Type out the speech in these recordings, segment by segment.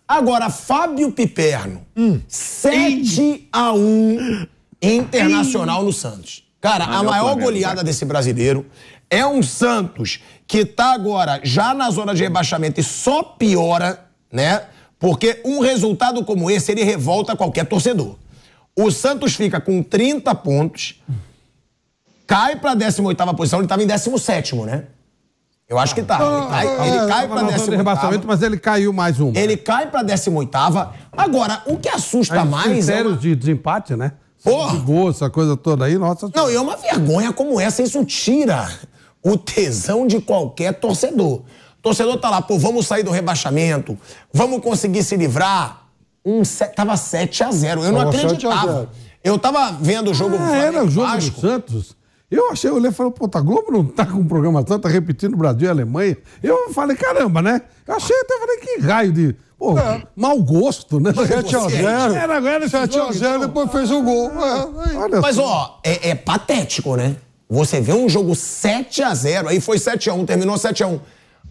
Agora, Fábio Piperno, 7-1 Internacional no Santos. Cara, a maior goleada desse brasileiro é um Santos que tá agora já na zona de rebaixamento e só piora, né? Porque um resultado como esse, ele revolta qualquer torcedor. O Santos fica com 30 pontos, cai pra 18ª posição, ele tava em 17º, né? Eu acho que tá. Ele cai pra 18º. Mas ele caiu mais uma. Ele cai pra 18ª. Agora, o que assusta mais... Critérios de desempate, né? Porra! De gol, essa coisa toda aí, nossa... Não, e é uma vergonha como essa, isso tira o tesão de qualquer torcedor. O torcedor tá lá, pô, vamos sair do rebaixamento, vamos conseguir se livrar. Tava 7-0, eu não acreditava. Eu tava vendo o jogo... Era o jogo do Santos. Eu achei, eu olhei e falei, pô, a Globo não tá com programação, tá repetindo Brasil e Alemanha. Eu falei, caramba, né? Eu achei, até falei, que raio de... Pô, mau gosto, né? 7-0. Era 7-0, depois fez o gol. Mas, ó, é patético, né? Você vê um jogo 7-0, aí foi 7-1, terminou 7-1.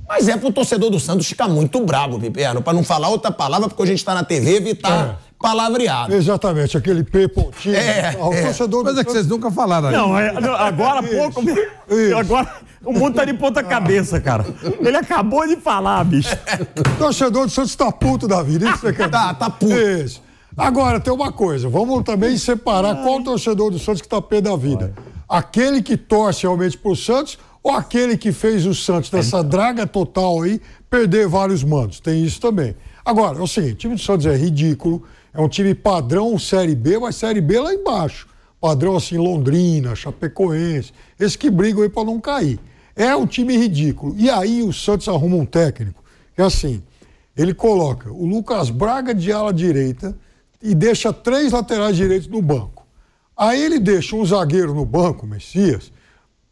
Mas é pro torcedor do Santos ficar muito bravo, Piperno, pra não falar outra palavra, porque a gente tá na TV, evitar palavreado. Exatamente, aquele P pontinho. O torcedor do Mas é que vocês nunca falaram aí. Não, agora há pouco... Agora o mundo tá de ponta cabeça, cara. Ele acabou de falar, bicho. O torcedor do Santos tá puto da vida. Isso você quer dizer? Tá puto. Isso. Agora, tem uma coisa. Vamos também separar qual torcedor do Santos que tá pé da vida. Aquele que torce realmente pro Santos ou aquele que fez o Santos nessa draga total aí perder vários mandos. Tem isso também. Agora, é o seguinte, o time do Santos é ridículo, é um time padrão Série B, mas Série B lá embaixo. Padrão assim, Londrina, Chapecoense, esses que brigam aí pra não cair. É um time ridículo. E aí o Santos arruma um técnico, que é assim, ele coloca o Lucas Braga de ala direita e deixa 3 laterais direitos no banco. Aí ele deixa um zagueiro no banco, Messias,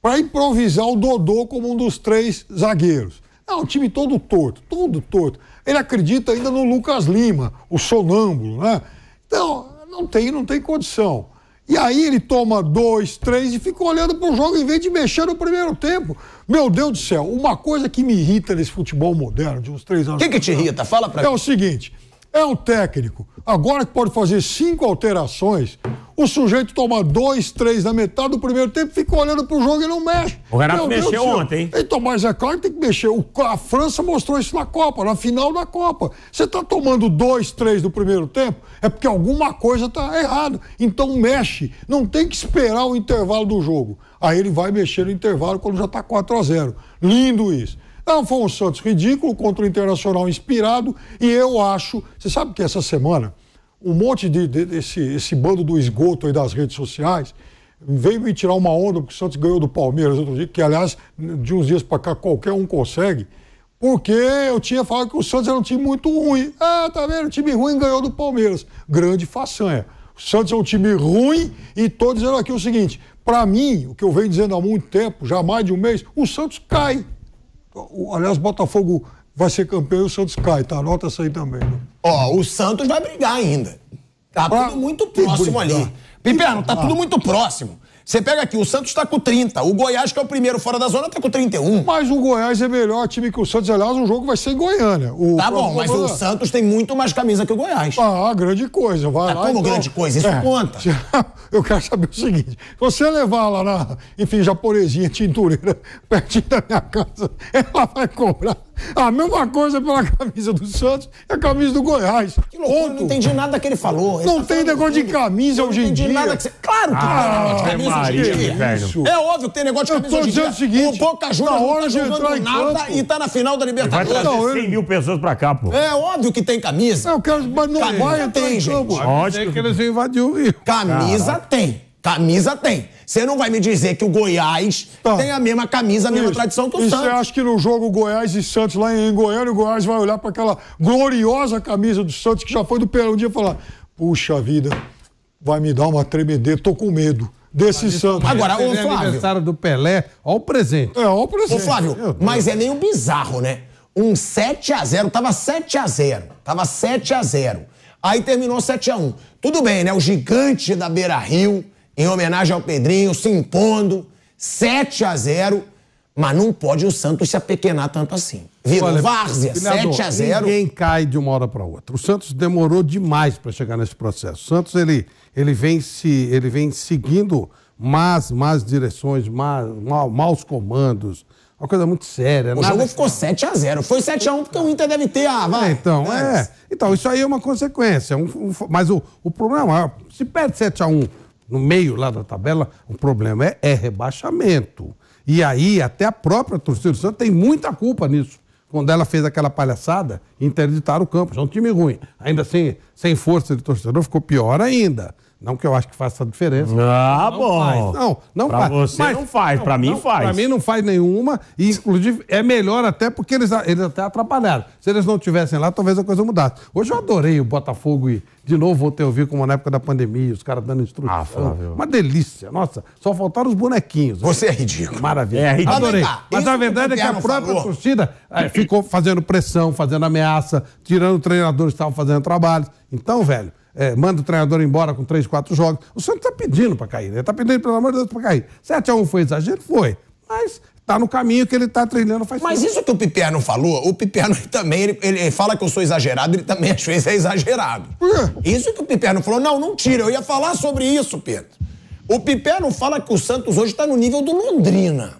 para improvisar o Dodô como um dos 3 zagueiros. É um time todo torto. Ele acredita ainda no Lucas Lima, o sonâmbulo, né? Então, não tem condição. E aí ele toma 2, 3 e fica olhando pro jogo em vez de mexer no primeiro tempo. Meu Deus do céu, uma coisa que me irrita nesse futebol moderno de uns 3 anos... O que te irrita? Fala pra mim. É o seguinte, é um técnico, agora que pode fazer 5 alterações, o sujeito toma 2, 3 na metade do primeiro tempo, fica olhando pro jogo e não mexe. O Renato mexeu ontem, hein? Então, mas é claro que tem que mexer. A França mostrou isso na Copa, na final da Copa. Você tá tomando 2, 3 do primeiro tempo, é porque alguma coisa tá errada. Então mexe. Não tem que esperar o intervalo do jogo. Aí ele vai mexer no intervalo quando já tá 4-0. Lindo isso. Não, foi um Santos ridículo contra o Internacional inspirado e eu acho... Você sabe que essa semana, um monte desse bando do esgoto aí das redes sociais veio me tirar uma onda porque o Santos ganhou do Palmeiras outro dia, que aliás, de uns dias para cá qualquer um consegue, porque eu tinha falado que o Santos era um time muito ruim. Tá vendo? O time ruim ganhou do Palmeiras. Grande façanha. O Santos é um time ruim e tô dizendo aqui o seguinte, para mim, o que eu venho dizendo há muito tempo, já há mais de um mês, o Santos cai. Aliás, o Botafogo vai ser campeão e o Santos cai, tá? Anota isso aí também. Né? Ó, o Santos vai brigar ainda. Tá tudo muito próximo ali. Piperno, tá tudo muito próximo. Você pega aqui, o Santos tá com 30, o Goiás, que é o primeiro fora da zona, tá com 31. Mas o Goiás é melhor time que o Santos. Aliás, o jogo vai ser em Goiânia. Tá bom, mas o Santos tem muito mais camisa que o Goiás. Grande coisa. Vai lá, como então. grande coisa? Isso conta. Eu quero saber o seguinte, se você levar lá na, Japonesinha Tintureira, pertinho da minha casa, ela vai cobrar a mesma coisa pela camisa do Santos e a camisa do Goiás. Que loucura, eu não entendi nada que ele falou. Não tem negócio de camisa hoje em dia. Não entendi nada que você... Claro que tem negócio de camisa hoje em dia. É óbvio que tem negócio de camisa hoje em dia. O seguinte, o Boca Juniors não tá jogando nada e tá na final da Libertadores. Vai trazer 100 mil pessoas pra cá, pô. É óbvio que tem camisa. Eu quero, mas não camisa vai tem, gente. Pode que eles invadiram o Rio. Camisa tem. Camisa tem. Você não vai me dizer que o Goiás tem a mesma camisa, a mesma tradição que o Santos. E você acha que no jogo Goiás e Santos lá em Goiânia, o Goiás vai olhar para aquela gloriosa camisa do Santos que já foi do Pelé um dia e falar, puxa vida, vai me dar uma tremedeira, tô com medo desse Santos. Agora, ô Flávio... aniversário do Pelé, ó o presente. Ó o presente. Ô Flávio, mas é meio bizarro, né? Um 7-0, tava 7-0. Tava 7-0. Aí terminou 7-1. Tudo bem, né? O gigante da Beira-Rio, em homenagem ao Pedrinho, se impondo, 7-0. Mas não pode o Santos se apequenar tanto assim. Virou várzea, 7-0. Ninguém cai de uma hora para outra. O Santos demorou demais para chegar nesse processo. O Santos ele vem seguindo más direções, maus comandos. Uma coisa muito séria. O jogo ficou 7-0. Foi 7-1 porque o Inter deve ter. Então, isso aí é uma consequência. Mas o problema, se perde 7-1 no meio lá da tabela, o problema é rebaixamento. E aí, até a própria torcida do Santos tem muita culpa nisso. Quando ela fez aquela palhaçada, interditaram o campo. Já é um time ruim. Ainda sem força de torcedor, ficou pior ainda. Não que eu acho que faça diferença. Bom. Não pra faz. Você não faz, pra mim faz. Pra mim não faz nenhuma. E, inclusive, é melhor até porque eles até atrapalharam. Se eles não estivessem lá, talvez a coisa mudasse. Hoje eu adorei o Botafogo e, de novo, voltei a ouvir como na época da pandemia, os caras dando instrução. Uma delícia. Nossa, só faltaram os bonequinhos. Você é ridículo. Maravilha. É ridículo. Adorei. Mas a verdade é que a própria torcida ficou fazendo pressão, fazendo ameaça, tirando treinadores que estavam fazendo trabalhos. Então, velho, manda o treinador embora com 3, 4 jogos. O Santos tá pedindo pra cair, né? Tá pedindo, pelo amor de Deus, pra cair. 7-1 foi exagero? Foi. Mas tá no caminho que ele tá treinando faz tempo. Mas isso que o Piperno falou, o Piperno também, ele fala que eu sou exagerado, ele também às vezes é exagerado. Isso que o Piperno falou, não tira, eu ia falar sobre isso, Pedro. O Piperno fala que o Santos hoje tá no nível do Londrina.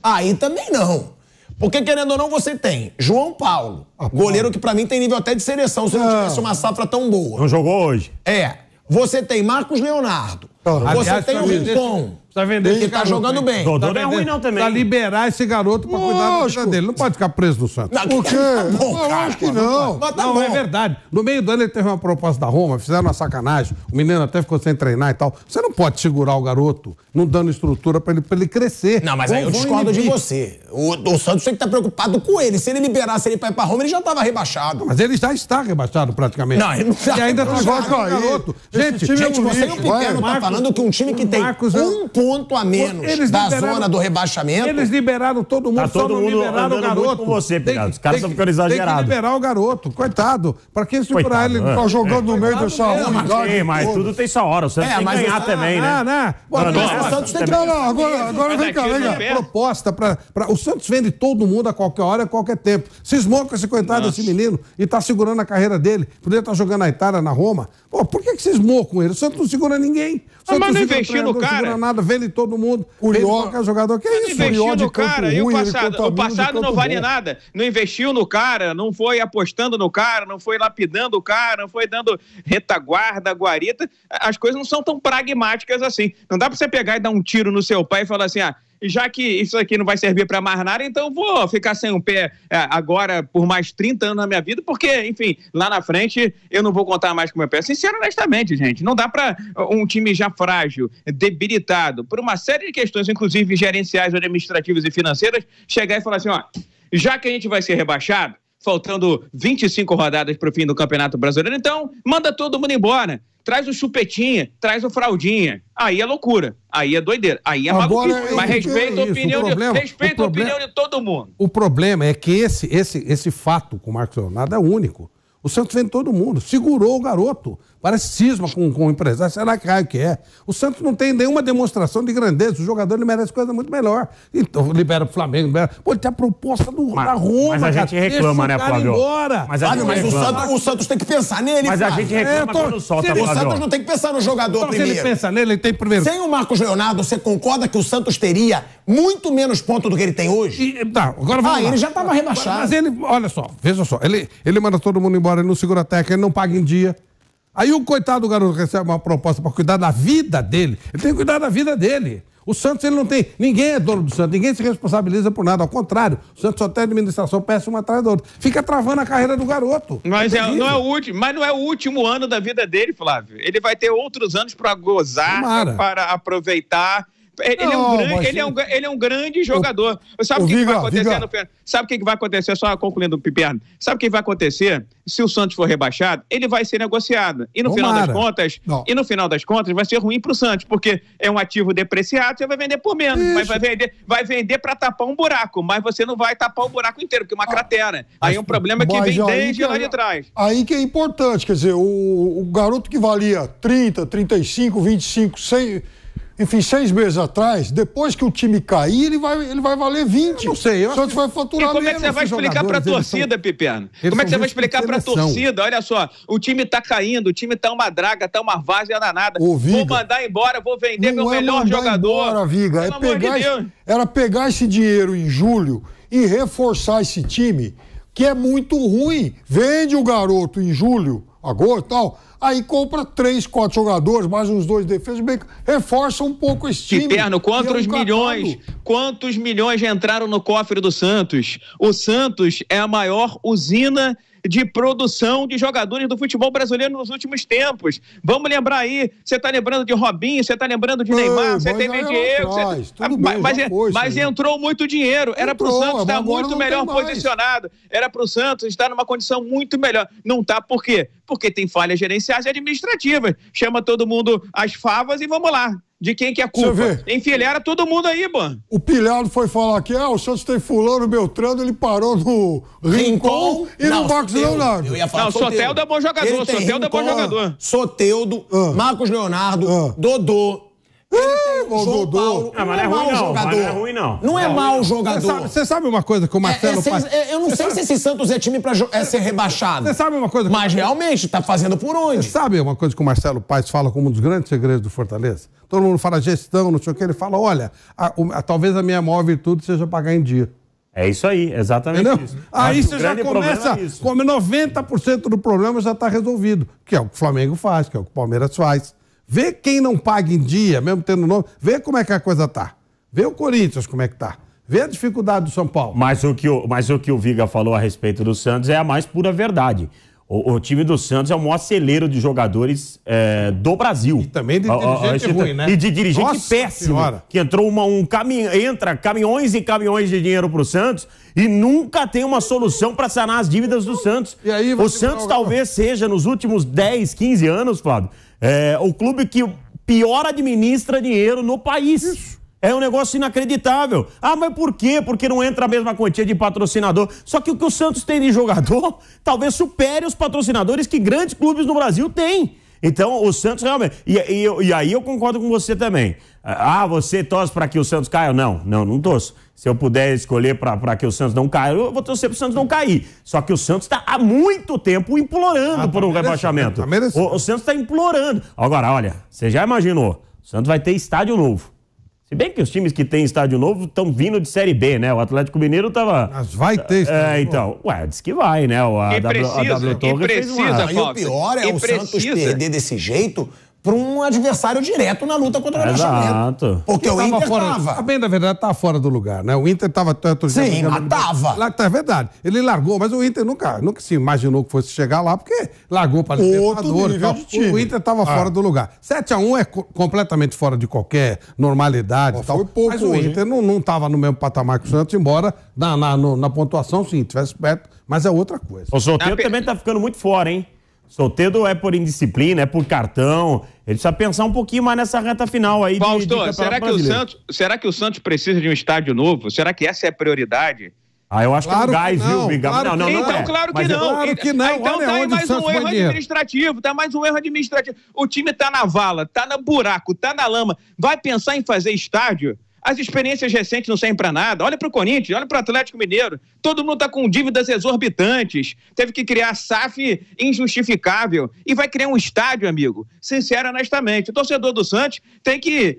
Aí também não. Porque, querendo ou não, você tem João Paulo, goleiro que pra mim tem nível até de seleção, se não tivesse uma safra tão boa. Não jogou hoje? Você tem Marcos Leonardo. Você tem o Rincon, que tá jogando bem. Dodô não é ruim não também. Pra liberar esse garoto pra cuidar da vida dele. Não pode ficar preso no Santos. Por quê? Eu acho que não. Não, é verdade. No meio do ano ele teve uma proposta da Roma, fizeram uma sacanagem. O menino até ficou sem treinar e tal. Você não pode segurar o garoto, não dando estrutura pra ele crescer. Não, mas aí eu discordo de você. O Santos tem que estar preocupado com ele. Se ele liberasse ele pra ir pra Roma, ele já tava rebaixado. Mas ele já está rebaixado praticamente. Não, ele não tá. E ainda tá jogando o garoto. Gente, você e o Pequeno tá falando que um time que tem um ponto a menos da zona do rebaixamento... Eles liberaram todo mundo, tá todo só não mundo liberaram o garoto. Com você, Pedro. Os caras estão ficando exagerados. Tem que liberar o garoto, coitado. Pra que segurar ele? Tá jogando no meio dessa unidade. Mas tudo tem sua hora. O Santos tem que ganhar também, né? O Santos tem que... Agora vem cá. Proposta pra... O Santos vende todo mundo a qualquer hora, a qualquer tempo. Cismou com esse coitado desse menino e tá segurando a carreira dele. Podia estar jogando na Itália, na Roma. Pô, por que cismou com ele? O Santos não segura ninguém. Mas não investiu no cara. Não segura nada, vende todo mundo. Vende qualquer jogador. Que isso? Investiu no cara. E o passado não vale nada. Não investiu no cara, não foi apostando no cara, não foi lapidando o cara, não foi dando retaguarda, guarita. As coisas não são tão pragmáticas assim. Não dá pra você pegar e dar um tiro no seu pai e falar assim, já que isso aqui não vai servir para mais nada, então vou ficar sem um pé agora por mais 30 anos na minha vida, porque, enfim, lá na frente eu não vou contar mais com o meu pé. Sincero, honestamente, gente, não dá para um time já frágil, debilitado, por uma série de questões, inclusive gerenciais, administrativas e financeiras, chegar e falar assim, já que a gente vai ser rebaixado, faltando 25 rodadas para o fim do Campeonato Brasileiro, então manda todo mundo embora. Traz o chupetinha, traz o fraldinha. Aí é loucura, aí é doideira, aí é maluquice. Mas respeita a opinião de todo mundo. O problema é que esse fato com o Marcos Leonardo é único. O Santos vende todo mundo, segurou o garoto. Parece cisma com o empresário, será que raio que é? O Santos não tem nenhuma demonstração de grandeza, o jogador ele merece coisa muito melhor. Então, libera o Flamengo, libera... Pô, ele tem a proposta da Roma, mas a gente reclama, né, Flávio? Mas o Santos tem que pensar nele, Mas a gente reclama quando solta, O Santos não tem que pensar no jogador então, primeiro. Se ele pensa nele, ele tem primeiro. Sem o Marcos Leonardo, você concorda que o Santos teria muito menos pontos do que ele tem hoje? Agora vamos lá. Ele já estava rebaixado. Mas ele, olha só, veja só, ele manda todo mundo embora, ele não segura a técnica, ele não paga em dia. Aí o coitado do garoto recebe uma proposta para cuidar da vida dele. Ele tem que cuidar da vida dele. O Santos, ele não tem... Ninguém é dono do Santos, ninguém se responsabiliza por nada. Ao contrário, o Santos só tem administração péssima atrás da outra. Fica travando a carreira do garoto. Mas não é o último ano da vida dele, Flávio. Ele vai ter outros anos para gozar, para aproveitar... Ele é um grande jogador. Sabe o que vai acontecer no final? Sabe o que vai acontecer? Só concluindo o Piperno. Sabe o que vai acontecer? Se o Santos for rebaixado, ele vai ser negociado. E no final das contas, vai ser ruim pro Santos, porque é um ativo depreciado, você vai vender por menos. Mas vai vender para tapar um buraco, mas você não vai tapar o buraco inteiro, porque é uma cratera. Aí é um problema que vem desde lá de trás. Aí que é importante, quer dizer, o garoto que valia 30, 35, 25, 100... enfim, 6 meses atrás, depois que o time cair, ele vai valer 20. Eu não sei. O Santos vai faturar. E como é que você vai explicar pra torcida, Piperno? Como é que você vai explicar pra torcida? Olha só, o time tá caindo, o time tá uma draga, tá uma várzea danada. Vou mandar embora, vou vender meu melhor jogador. Embora, Viga. Era pegar esse dinheiro em julho e reforçar esse time, que é muito ruim. Vende o garoto em julho, agosto e tal. Aí compra 3, 4 jogadores, mais uns 2 defesas, reforça um pouco esse time. Piperno, quantos milhões entraram no cofre do Santos? O Santos é a maior usina de produção de jogadores do futebol brasileiro nos últimos tempos. Vamos lembrar aí, você tá lembrando de Robinho, você tá lembrando de Neymar, você tem Diego, mas entrou muito dinheiro, era pro Santos estar muito melhor posicionado, era pro Santos estar numa condição muito melhor. Não tá, por quê? Porque tem falhas gerenciais e administrativas. Chama todo mundo às favas e vamos lá. De quem que é a culpa? Enfileira todo mundo aí, mano. O Pilhado foi falar que o Santos tem fulano, Beltrano, ele parou no Rincon e no Marcos Leonardo. Não, Soteldo é bom jogador, Soteldo é bom jogador. Soteldo, Marcos Leonardo, Dodô. João Paulo. Mas não é ruim, não. Mas não é ruim, não. Não é mau jogador. Você sabe uma coisa que o Marcelo... Eu não sei se esse Santos é time pra ser rebaixado. Você sabe uma coisa... Mas realmente, tá fazendo por onde? Você sabe uma coisa que o Marcelo Paes fala como um dos grandes segredos do Fortaleza? Todo mundo fala gestão, não sei o que. Ele fala, olha, talvez a minha maior virtude seja pagar em dia. É isso aí, exatamente. Entendeu? Isso. Aí você já começa, como 90% do problema já está resolvido, que é o que o Flamengo faz, que é o que o Palmeiras faz. Vê quem não paga em dia, mesmo tendo nome, vê como é que a coisa tá. Vê o Corinthians como é que tá. Vê a dificuldade do São Paulo. Mas o que o Viga falou a respeito do Santos é a mais pura verdade. O time do Santos é o maior celeiro de jogadores do Brasil. E também de dirigente ruim, né? E de dirigente péssimo. Senhora. Que entrou entra caminhões e caminhões de dinheiro pro Santos e nunca tem uma solução para sanar as dívidas do Santos. E aí o Santos talvez seja, nos últimos 10, 15 anos, Flávio, o clube que pior administra dinheiro no país. Isso. É um negócio inacreditável. Mas por quê? Porque não entra a mesma quantia de patrocinador. Só que o que o Santos tem de jogador talvez supere os patrocinadores que grandes clubes no Brasil têm. Então, o Santos realmente... E aí eu concordo com você também. Você torce para que o Santos caia? Não torço. Se eu puder escolher para que o Santos não caia, eu vou torcer para o Santos não cair. Só que o Santos está há muito tempo implorando por um rebaixamento. O Santos está implorando. Agora, olha, você já imaginou? O Santos vai ter estádio novo. Se bem que os times que têm estádio novo estão vindo de Série B, né? O Atlético Mineiro estava... Mas vai ter estádio então, diz que vai, né? A W Torre fez uma... E o pior é o Santos perder desse jeito para um adversário direto na luta contra o rebaixamento. Porque o Inter estava... A bem da verdade, estava fora do lugar, né? O Inter estava... Sim, mas estava. É verdade. Ele largou, mas o Inter nunca se imaginou que fosse chegar lá, porque largou para Libertadores. O Inter estava fora do lugar. 7-1 é completamente fora de qualquer normalidade. Tal, pouco, mas o Inter não estava no mesmo patamar que o Santos, embora na pontuação, sim, estivesse perto, mas é outra coisa. O Soteldo também está ficando muito fora, hein? Soteldo é por indisciplina, é por cartão. Ele precisa pensar um pouquinho mais nessa reta final aí. Fausto, será que o Santos precisa de um estádio novo? Será que essa é a prioridade? Eu acho que é um gás, viu, Viga? Claro não é. Claro que não. Claro que não. Então tá aí mais um erro administrativo. Tá mais um erro administrativo. O time tá na vala, tá no buraco, tá na lama. Vai pensar em fazer estádio? As experiências recentes não servem para nada. Olha para o Corinthians, olha para o Atlético Mineiro. Todo mundo está com dívidas exorbitantes. Teve que criar SAF injustificável. E vai criar um estádio, amigo. Sincero, honestamente. O torcedor do Santos tem que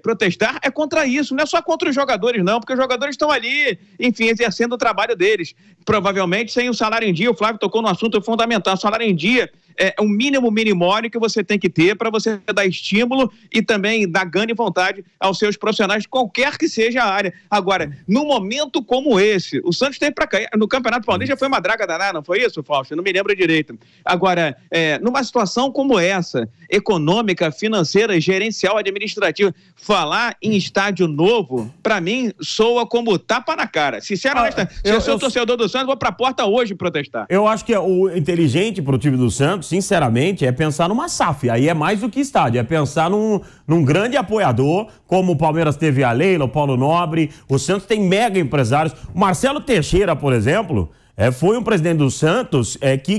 protestar contra isso. Não é só contra os jogadores, não. Porque os jogadores estão ali, enfim, exercendo o trabalho deles. Provavelmente sem o salário em dia. O Flávio tocou no assunto fundamental. O salário em dia é um mínimo minimório que você tem que ter para você dar estímulo e também dar gana e vontade aos seus profissionais de qualquer que seja a área. Agora, num momento como esse, o Santos tem para cair. No Campeonato Paulista já foi uma draga danada, não foi isso, Fausto? Eu não me lembro direito. Agora, numa situação como essa, econômica, financeira, gerencial, administrativa, falar em estádio novo, para mim, soa como tapa na cara. Sinceramente, se eu sou torcedor do Santos, vou para a porta hoje protestar. Eu acho que o inteligente pro time do Santos, sinceramente, é pensar numa SAF. Aí é mais do que estádio, é pensar num grande apoiador, como o Palmeiras teve a Leila, o Paulo Nobre. O Santos tem mega empresários. O Marcelo Teixeira, por exemplo, foi um presidente do Santos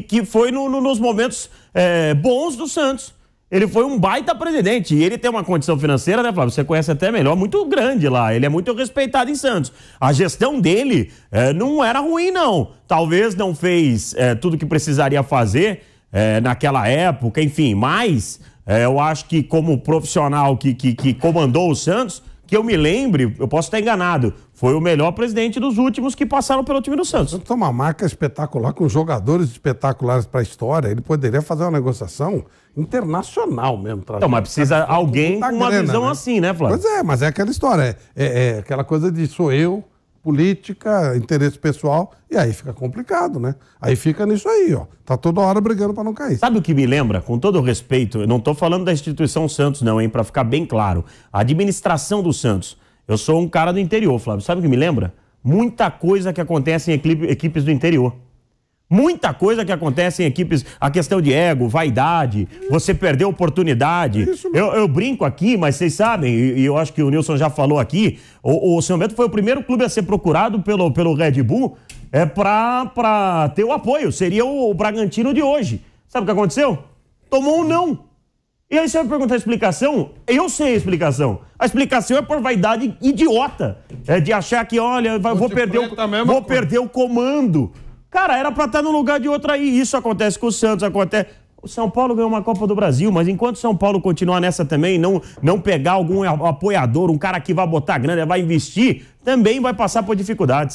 que foi nos momentos bons do Santos. Ele foi um baita presidente e ele tem uma condição financeira, né, Flávio? Você conhece até melhor, muito grande lá. Ele é muito respeitado em Santos. A gestão dele não era ruim, não. Talvez não fez tudo o que precisaria fazer naquela época, enfim. Mas eu acho que como profissional que comandou o Santos, que eu me lembre, eu posso estar enganado, foi o melhor presidente dos últimos que passaram pelo time do Santos. Tem uma marca espetacular, com jogadores espetaculares para a história. Ele poderia fazer uma negociação internacional mesmo. Então, mas precisa alguém com uma visão, né? Assim, né, Flávio? Pois mas é aquela história. É aquela coisa de sou eu, política, interesse pessoal, e aí fica complicado, né? Aí fica nisso aí, ó. Tá toda hora brigando para não cair. Sabe o que me lembra? Com todo o respeito, eu não tô falando da instituição Santos não, hein? Para ficar bem claro. A administração do Santos. Eu sou um cara do interior, Flávio. Sabe o que me lembra? Muita coisa que acontece em equipes do interior. Muita coisa que acontece em equipes, a questão de ego, vaidade, você perdeu oportunidade. Eu brinco aqui, mas vocês sabem, e eu acho que o Nilson já falou aqui, o São Bento foi o primeiro clube a ser procurado pelo Red Bull para ter o apoio. Seria o Bragantino de hoje. Sabe o que aconteceu? Tomou um não. E aí você vai perguntar a explicação? Eu sei a explicação. A explicação é por vaidade idiota. De achar que, olha, vou perder o comando. Cara, era pra estar no lugar de outro aí. Isso acontece com o Santos, acontece... O São Paulo ganhou uma Copa do Brasil, mas enquanto o São Paulo continuar nessa também, não pegar algum apoiador, um cara que vai botar grana, vai investir, também vai passar por dificuldades.